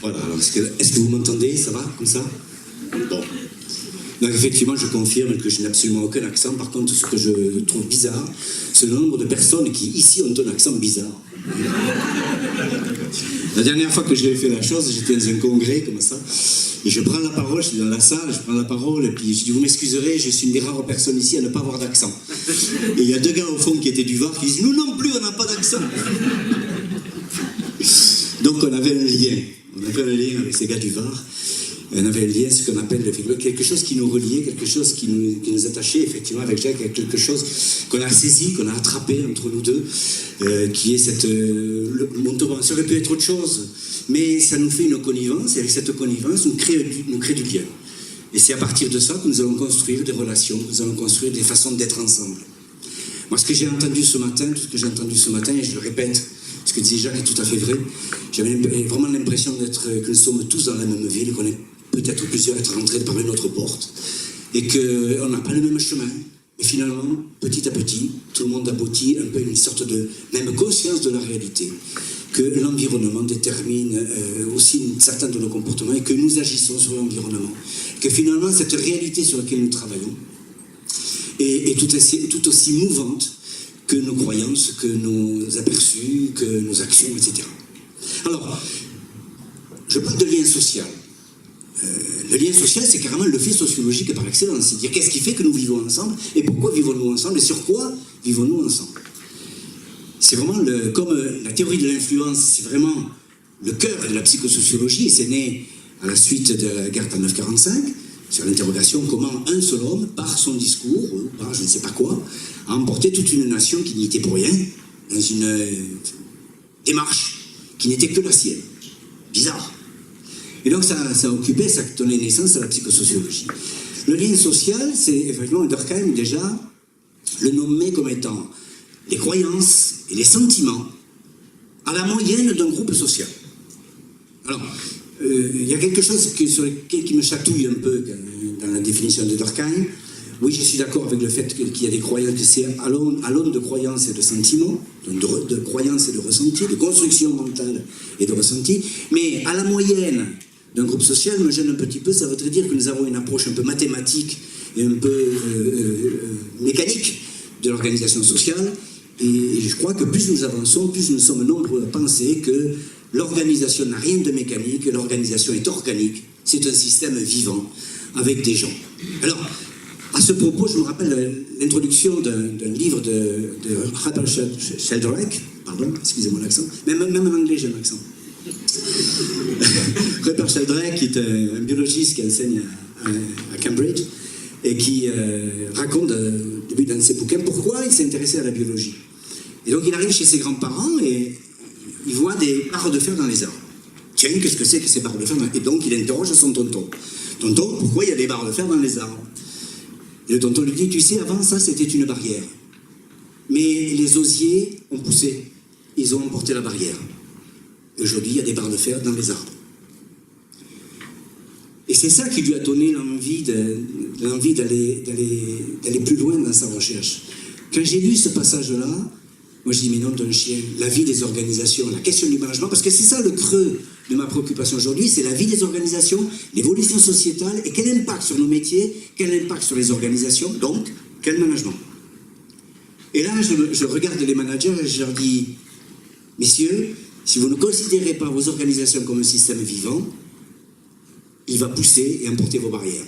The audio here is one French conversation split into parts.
Voilà, alors est-ce que vous m'entendez? Ça va, comme ça? Bon. Donc effectivement, je confirme que je n'ai absolument aucun accent. Par contre, ce que je trouve bizarre, c'est le nombre de personnes qui, ici, ont un accent bizarre. La dernière fois que j'ai fait la chose, j'étais dans un congrès, comme ça, et je prends la parole, je suis dans la salle, je prends la parole, et puis je dis, vous m'excuserez, je suis une des rares personnes ici à ne pas avoir d'accent. Et il y a deux gars au fond qui étaient du Var qui disent, nous non plus, on n'a pas d'accent. Donc on avait un lien. On avait un lien avec ces gars du Var. On avait un lien, ce qu'on appelle quelque chose qui nous reliait, quelque chose qui nous attachait effectivement avec Jacques, avec quelque chose qu'on a saisi, qu'on a attrapé entre nous deux, qui est cette Montauban. Ça aurait pu être autre chose, mais ça nous fait une connivence, et avec cette connivence, nous crée du lien. Et c'est à partir de ça que nous allons construire des relations, nous allons construire des façons d'être ensemble. Moi, ce que j'ai entendu ce matin, tout ce que j'ai entendu ce matin, et je le répète, ce que disait Jacques est tout à fait vrai, j'avais vraiment l'impression que nous sommes tous dans la même ville, qu'on est peut-être plusieurs être rentrés par une autre porte, et qu'on n'a pas le même chemin. Et finalement, petit à petit, tout le monde aboutit un peu à une sorte de même conscience de la réalité, que l'environnement détermine aussi certains de nos comportements et que nous agissons sur l'environnement. Que finalement, cette réalité sur laquelle nous travaillons est tout aussi mouvante que nos croyances, que nos aperçus, que nos actions, etc. Alors, je parle de lien social. Le lien social, c'est carrément le fait sociologique par excellence. C'est-à-dire, qu'est-ce qui fait que nous vivons ensemble et pourquoi vivons-nous ensemble et sur quoi vivons-nous ensemble. C'est vraiment, comme la théorie de l'influence, c'est vraiment le cœur de la psychosociologie, et c'est né à la suite de la guerre de 1945, sur l'interrogation comment un seul homme, par son discours, ou par je ne sais pas quoi, a emporté toute une nation qui n'y était pour rien, dans une démarche qui n'était que la sienne. Bizarre. Et donc ça donnait naissance à la psychosociologie. Le lien social, c'est effectivement, Durkheim déjà le nommait comme étant les croyances et les sentiments à la moyenne d'un groupe social. Alors, il y a quelque chose sur lequel qui me chatouille un peu dans la définition de Durkheim. Oui, je suis d'accord avec le fait qu'il y a des croyances, que c'est à l'aune de croyances et de sentiments, de croyances et de ressentis, de construction mentale et de ressenti, mais à la moyenne d'un groupe social me gêne un petit peu, ça voudrait dire que nous avons une approche un peu mathématique et un peu mécanique de l'organisation sociale, et je crois que plus nous avançons, plus nous sommes nombreux à penser que l'organisation n'a rien de mécanique, l'organisation est organique, c'est un système vivant, avec des gens. Alors, à ce propos, je me rappelle l'introduction d'un livre de Rupert Sheldrake, pardon, excusez-moi l'accent, même en anglais j'ai un accent. Rupert Sheldrake, qui est un biologiste qui enseigne à Cambridge, et qui raconte, au début d'un de ses bouquins, pourquoi il s'est intéressé à la biologie. Et donc il arrive chez ses grands-parents et il voit des barres de fer dans les arbres. Tiens, qu'est-ce que c'est que ces barres de fer? Et donc il interroge son tonton. Tonton, pourquoi il y a des barres de fer dans les arbres? Et le tonton lui dit, tu sais, avant ça, c'était une barrière. Mais les osiers ont poussé. Ils ont emporté la barrière. Aujourd'hui, il y a des barres de fer dans les arbres. Et c'est ça qui lui a donné l'envie d'aller plus loin dans sa recherche. Quand j'ai lu ce passage-là, moi je dis, mais non d'un chien, la vie des organisations, la question du management, parce que c'est ça le creux de ma préoccupation aujourd'hui, c'est la vie des organisations, l'évolution sociétale, et quel impact sur nos métiers, quel impact sur les organisations, donc, quel management. Et là, je regarde les managers et je leur dis, messieurs, si vous ne considérez pas vos organisations comme un système vivant, il va pousser et emporter vos barrières.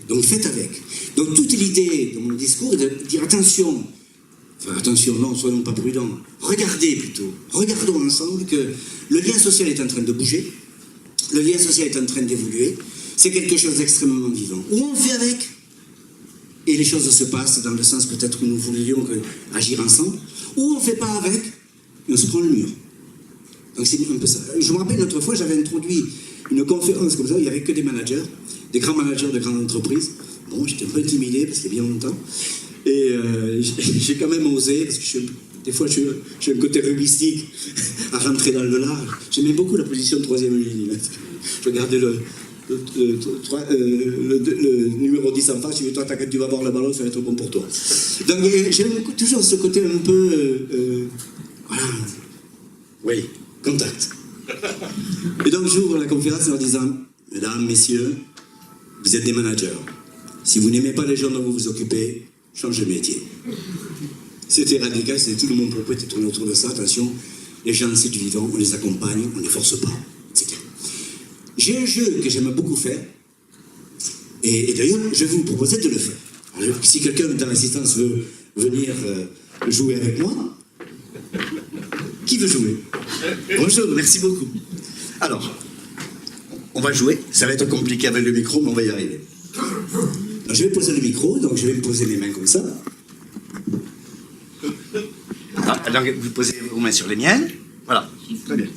Donc faites avec. Donc toute l'idée de mon discours est de dire attention, enfin attention, non, soyons pas prudents, regardez plutôt, regardons ensemble que le lien social est en train de bouger, le lien social est en train d'évoluer, c'est quelque chose d'extrêmement vivant. Ou on fait avec, et les choses se passent dans le sens peut-être où nous voulions agir ensemble, ou on ne fait pas avec, et on se prend le mur. Donc c'est un peu ça. Je me rappelle une autre fois, j'avais introduit une conférence comme ça, il n'y avait que des managers, des grands managers de grandes entreprises. Bon, j'étais un peu intimidé parce qu'il y a bien longtemps. Et j'ai quand même osé, parce que des fois j'ai un côté rubistique à rentrer dans le large. J'aimais beaucoup la position de troisième ligne. Je regardais le numéro 10 en face, je dis, toi, quand tu vas voir le ballon, ça va être bon pour toi. Donc j'aime toujours ce côté un peu... voilà. Oui, contact. Et donc j'ouvre la conférence en leur disant, mesdames, messieurs, vous êtes des managers. Si vous n'aimez pas les gens dont vous vous occupez, changez de métier. C'était radical, c'était tout le monde pour être tourné autour de ça. Attention, les gens c'est du vivant, on les accompagne, on ne les force pas, etc. J'ai un jeu que j'aime beaucoup faire, et d'ailleurs, je vais vous proposer de le faire. Alors, si quelqu'un dans l'assistance veut venir jouer avec moi, qui veut jouer? Bonjour, merci beaucoup. Alors, on va jouer, ça va être compliqué avec le micro, mais on va y arriver. Alors, je vais poser le micro, donc je vais me poser mes mains comme ça. Alors, vous posez vos mains sur les miennes. Voilà, très bien.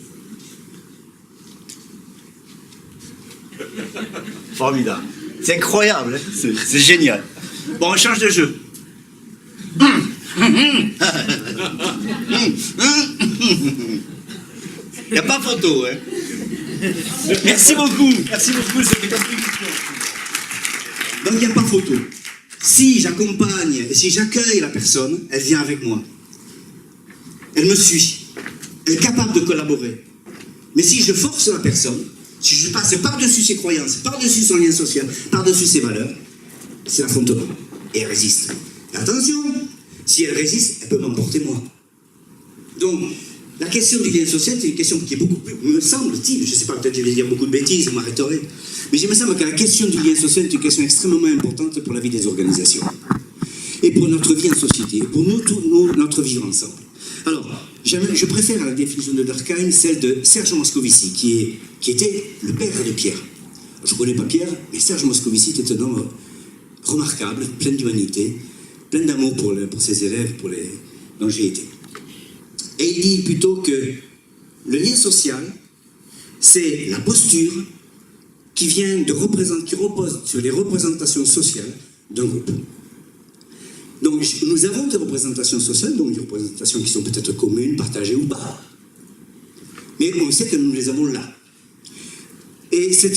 Formidable. C'est incroyable, hein, c'est génial. Bon, on change de jeu. Il n'y a pas photo, hein. Merci beaucoup, c'était compliqué. Donc il n'y a pas photo. Si j'accompagne, si j'accueille la personne, elle vient avec moi. Elle me suit. Elle est capable de collaborer. Mais si je force la personne, si je passe par-dessus ses croyances, par-dessus son lien social, par-dessus ses valeurs, c'est l'affrontement. Et elle résiste. Et attention, si elle résiste, elle peut m'emporter moi. Donc, la question du lien social, c'est une question qui est beaucoup plus, me semble-t-il, je ne sais pas, peut-être je vais dire beaucoup de bêtises, vous m'arrêterez, mais il me semble que la question du lien social est une question extrêmement importante pour la vie des organisations. Et pour notre vie en société, et pour notre vivre ensemble. Alors, je préfère à la définition de Durkheim celle de Serge Moscovici, qui était le père de Pierre. Je ne connais pas Pierre, mais Serge Moscovici était un homme remarquable, plein d'humanité, plein d'amour pour ses élèves, dont j'ai été. Et il dit plutôt que le lien social, c'est la posture qui repose sur les représentations sociales d'un groupe. Donc nous avons des représentations sociales, donc des représentations qui sont peut-être communes, partagées ou pas. Mais on sait que nous les avons là. Et ces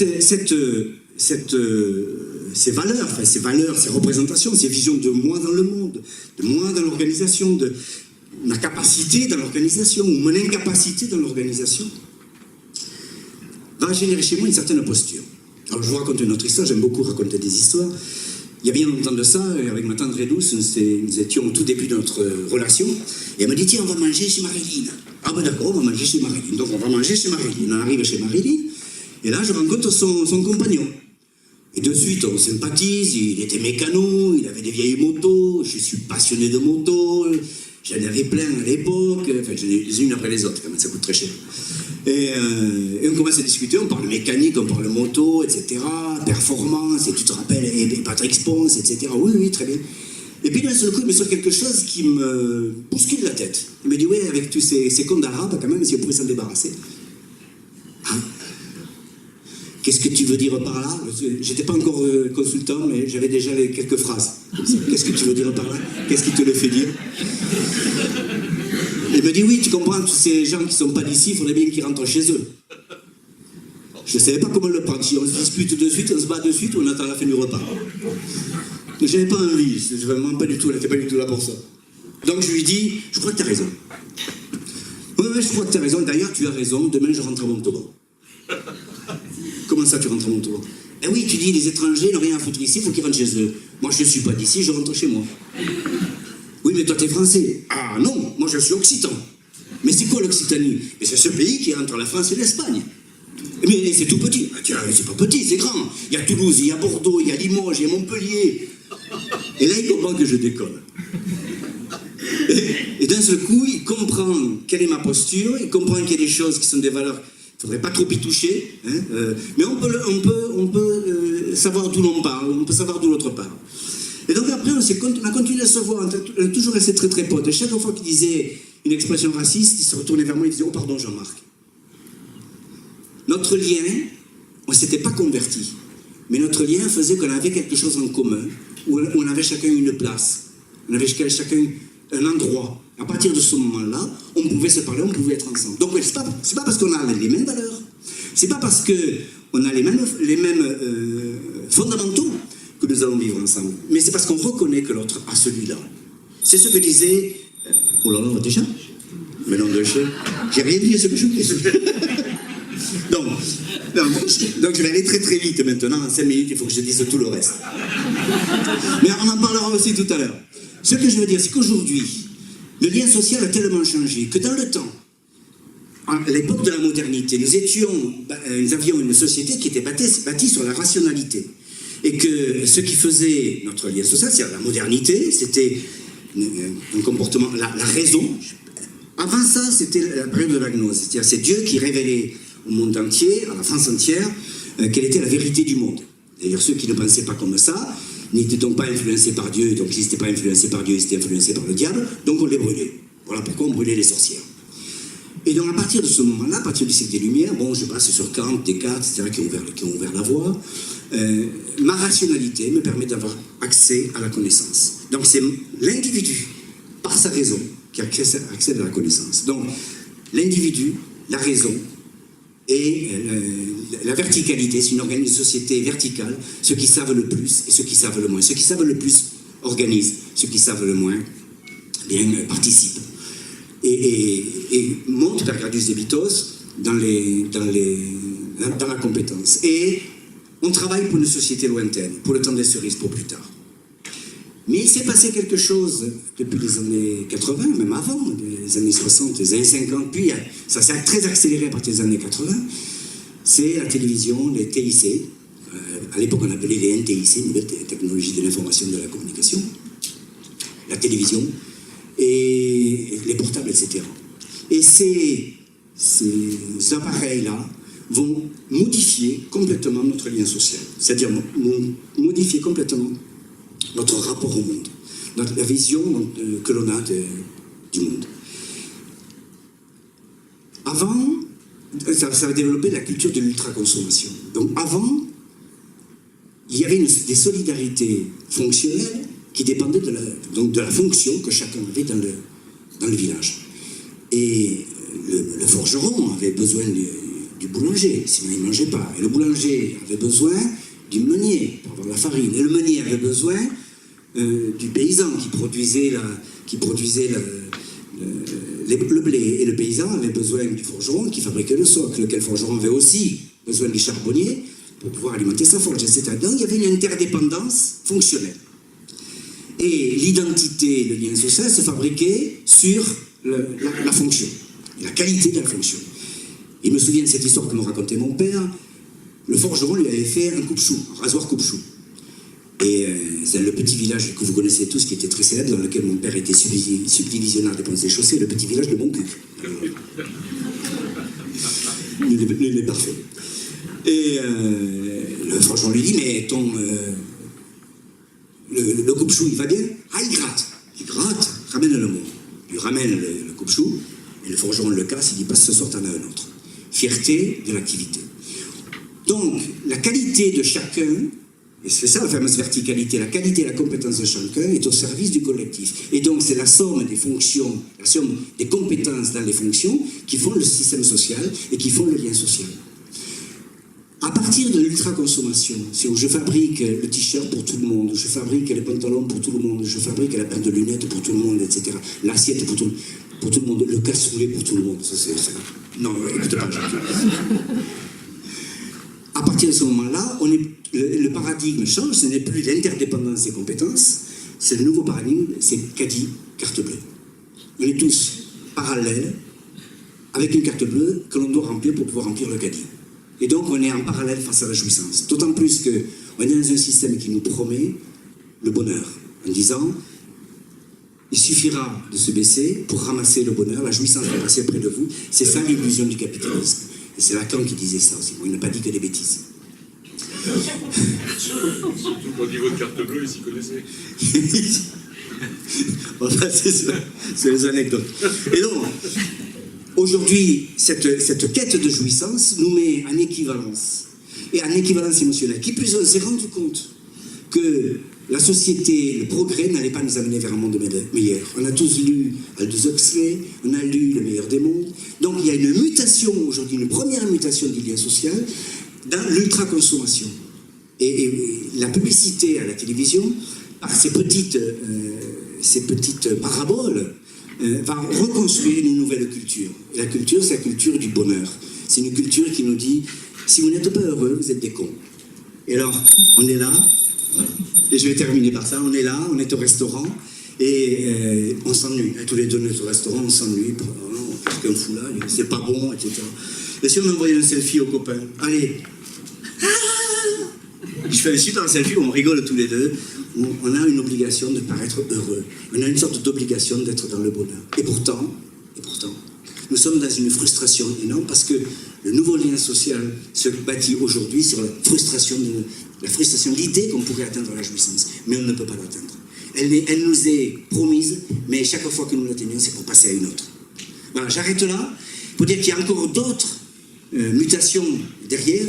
valeurs, ces représentations, ces visions de moi dans le monde, de moi dans l'organisation, de ma capacité dans l'organisation ou mon incapacité dans l'organisation, va générer chez moi une certaine posture. Alors je vous raconte une autre histoire, j'aime beaucoup raconter des histoires. Il y a bien longtemps de ça, avec ma tante très douce, nous étions au tout début de notre relation, et elle m'a dit, tiens, on va manger chez Marilyn. Ah ben d'accord, on va manger chez Marilyn. Donc on va manger chez Marilyn. On arrive chez Marilyn, et là je rencontre son compagnon. Et de suite, on sympathise, il était mécano, il avait des vieilles motos, je suis passionné de motos, j'en avais plein à l'époque, enfin j'en ai les unes après les autres, quand même, ça coûte très cher. Et on commence à discuter, on parle mécanique, on parle moto, etc., performance, et tu te rappelles, et Patrick Spons, etc., oui, très bien. Et puis d'un seul coup, il me sort quelque chose qui me bouscule la tête. Il me dit, ouais, avec tous ces cons d'arabes, quand même, si on pouvait s'en débarrasser. Ah. Qu'est-ce que tu veux dire par là? J'étais pas encore consultant, mais j'avais déjà quelques phrases. Qu'est-ce que tu veux dire par là? Qu'est-ce qui te le fait dire? Il me dit, oui, tu comprends, tous ces gens qui sont pas d'ici, il faudrait bien qu'ils rentrent chez eux. Je ne savais pas comment le prendre. Si on se dispute de suite, on se bat de suite, ou on attend la fin du repas. Mais j'avais pas envie, je vraiment pas du tout, elle n'était pas du tout là pour ça. Donc je lui dis, je crois que tu as raison. Oui, je crois que tu as raison. D'ailleurs, tu as raison, demain je rentre à Montauban. Comment ça, tu rentres à Montauban? Eh oui, tu dis, les étrangers n'ont rien à foutre ici, il faut qu'ils rentrent chez eux. Moi, je ne suis pas d'ici, je rentre chez moi. Oui, mais toi, t'es français. Ah non, moi, je suis occitan. Mais c'est quoi l'Occitanie? Mais c'est ce pays qui est entre la France et l'Espagne. Mais c'est tout petit. Ah, tiens, c'est pas petit, c'est grand. Il y a Toulouse, il y a Bordeaux, il y a Limoges, il y a Montpellier. Et là, il comprend que je déconne. Et d'un seul coup, il comprend quelle est ma posture, il comprend qu'il y a des choses qui sont des valeurs. Il ne faudrait pas trop y toucher, hein, mais on peut savoir d'où l'on parle, on peut savoir d'où l'autre part. Et donc après, on a continué à se voir, on a toujours resté très très potes. Et chaque fois qu'il disait une expression raciste, il se retournait vers moi et il disait « Oh pardon Jean-Marc ». Notre lien, on ne s'était pas convertis, mais notre lien faisait qu'on avait quelque chose en commun, où on avait chacun une place, on avait chacun un endroit. À partir de ce moment-là, on pouvait se parler, on pouvait être ensemble. Donc c'est pas parce qu'on a les mêmes valeurs, c'est pas parce qu'on a les mêmes fondamentaux que nous allons vivre ensemble, mais c'est parce qu'on reconnaît que l'autre a celui-là. C'est ce que disait... Oh là là, déjà? Mais non, j'ai rien dit à ce que je dis. Donc je vais aller très très vite maintenant, en 5 minutes il faut que je dise tout le reste. Mais on en parlera aussi tout à l'heure. Ce que je veux dire, c'est qu'aujourd'hui, le lien social a tellement changé que dans le temps, à l'époque de la modernité, nous avions une société qui était bâtie sur la rationalité. Et que ce qui faisait notre lien social, c'est la modernité, c'était un comportement, la raison. Avant ça, c'était la période de la gnose. C'est-à-dire, c'est Dieu qui révélait au monde entier, à la France entière, quelle était la vérité du monde. D'ailleurs, ceux qui ne pensaient pas comme ça n'étaient donc pas influencés par Dieu, donc s'ils n'étaient pas influencés par Dieu, ils étaient influencés par le diable, donc on les brûlait. Voilà pourquoi on brûlait les sorcières. Et donc à partir de ce moment-là, à partir du siècle des Lumières, bon, je passe sur Kant, Descartes, etc., qui ont ouvert la voie, ma rationalité me permet d'avoir accès à la connaissance. Donc c'est l'individu, par sa raison, qui accède à la connaissance. Donc l'individu, la raison et la verticalité, c'est une organisme de société verticale, ceux qui savent le plus et ceux qui savent le moins. Ceux qui savent le plus organisent, ceux qui savent le moins participent. Et monte Pergadius Debitos dans la compétence. Et on travaille pour une société lointaine, pour le temps des cerises, pour plus tard. Mais il s'est passé quelque chose depuis les années 80, même avant, les années 60, les années 50, puis ça s'est très accéléré à partir des années 80. C'est la télévision, les TIC. À l'époque, on appelait les NTIC, Nouvelles Technologies de l'Information et de la Communication. La télévision et les portables, etc. Et ces appareils-là vont modifier complètement notre lien social. C'est-à-dire modifier complètement notre rapport au monde, la vision que l'on a du monde. Avant, ça va développer la culture de l'ultra-consommation. Donc avant, il y avait des solidarités fonctionnelles qui dépendaient de la fonction que chacun avait dans le village. Et le forgeron avait besoin du boulanger, sinon il ne mangeait pas. Et le boulanger avait besoin du meunier pour avoir la farine. Et le meunier avait besoin du paysan qui produisait le blé. Et le paysan avait besoin du forgeron qui fabriquait le socle. Lequel forgeron avait aussi besoin du charbonnier pour pouvoir alimenter sa forge, etc. Donc il y avait une interdépendance fonctionnelle. Et l'identité, le lien social se fabriquait sur la fonction, la qualité de la fonction. Il me souvient de cette histoire que me racontait mon père. Le forgeron lui avait fait un coupe-chou, un rasoir coupe-chou. Et c'est le petit village que vous connaissez tous, qui était très célèbre, dans lequel mon père était subdivisionnaire des ponts et chaussées, le petit village de Moncuq. Il est parfait. Et le forgeron lui dit, mais le coupe-chou, il va bien? Ah, il gratte. Il gratte, ramène le mot. Il ramène le coupe-chou, et le forgeron le casse, il dit, passe ce soir, t'en as un autre. Fierté de l'activité. Donc, la qualité de chacun, et c'est ça la fameuse verticalité, la qualité et la compétence de chacun est au service du collectif. Et donc, c'est la somme des fonctions, la somme des compétences dans les fonctions qui font le système social et qui font le lien social. À partir de l'ultra-consommation, c'est où je fabrique le t-shirt pour tout le monde, où je fabrique les pantalons pour tout le monde, où je fabrique la paire de lunettes pour tout le monde, etc. L'assiette pour tout le monde, le cassoulet pour tout le monde. Ça. Non, écoute pas. À partir de ce moment-là, le paradigme change, ce n'est plus l'interdépendance des compétences, c'est le nouveau paradigme, c'est caddie, carte bleue. On est tous parallèles, avec une carte bleue que l'on doit remplir pour pouvoir remplir le caddie. Et donc on est en parallèle face à la jouissance. D'autant plus qu'on est dans un système qui nous promet le bonheur, en disant, il suffira de se baisser pour ramasser le bonheur, la jouissance va passer près de vous. C'est ça l'illusion du capitalisme. Et c'est Lacan qui disait ça aussi. Bon, il n'a pas dit que des bêtises. Surtout qu'au niveau de carte bleue, ils s'y connaissaient. Enfin, c'est les anecdotes. Et donc, aujourd'hui, cette quête de jouissance nous met en équivalence, et en équivalence émotionnelle. Qui plus, on s'est rendu compte que la société, le progrès n'allait pas nous amener vers un monde meilleur. On a tous lu Aldous Huxley, on a lu Le meilleur des mondes. Donc il y a une mutation aujourd'hui, une première mutation du lien social dans l'ultra-consommation. Et la publicité à la télévision, par ces petites paraboles, va reconstruire une nouvelle culture. Et la culture, c'est la culture du bonheur. C'est une culture qui nous dit, si vous n'êtes pas heureux, vous êtes des cons. Et alors, on est là, voilà. Et je vais terminer par ça, on est là, on est au restaurant, et on s'ennuie. Tous les deux, on est au restaurant, on s'ennuie. Quelqu'un fout là, c'est pas bon, etc. Et si on envoyait un selfie aux copains, allez, je fais un super selfie où on rigole tous les deux. On a une obligation de paraître heureux. On a une sorte d'obligation d'être dans le bonheur. Et pourtant, nous sommes dans une frustration énorme parce que le nouveau lien social se bâtit aujourd'hui sur la frustration, l'idée qu'on pourrait atteindre la jouissance. Mais on ne peut pas l'atteindre. Elle nous est promise, mais chaque fois que nous l'atteignons, c'est pour passer à une autre. Voilà, j'arrête là pour dire qu'il y a encore d'autres mutations derrière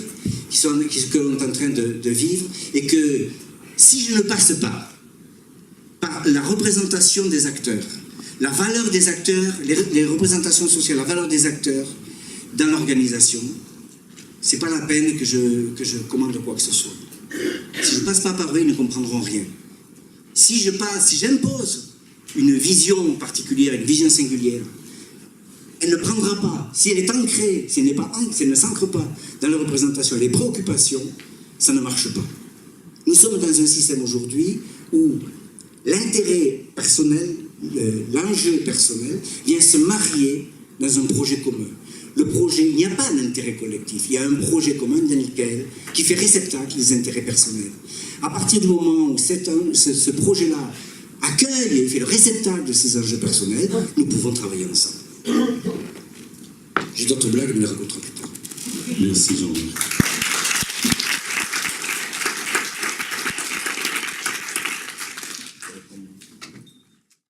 que l'on est en train de vivre et que si je ne passe pas par la représentation des acteurs, la valeur des acteurs, les représentations sociales, la valeur des acteurs dans l'organisation, c'est pas la peine que je commande quoi que ce soit. Si je ne passe pas par eux, ils ne comprendront rien. Si j'impose une vision particulière, une vision singulière, elle ne prendra pas. Si elle est ancrée, si elle ne s'ancre pas dans la représentation, les préoccupations, ça ne marche pas. Nous sommes dans un système aujourd'hui où l'intérêt personnel, l'enjeu personnel vient se marier dans un projet commun. Le projet, il n'y a pas d'intérêt collectif, il y a un projet commun dans lequel, qui fait réceptacle des intérêts personnels. À partir du moment où ce projet-là accueille et fait le réceptacle de ces enjeux personnels, nous pouvons travailler ensemble. J'ai d'autres blagues, mais les raconterai plus tard. Merci Jean-Marc.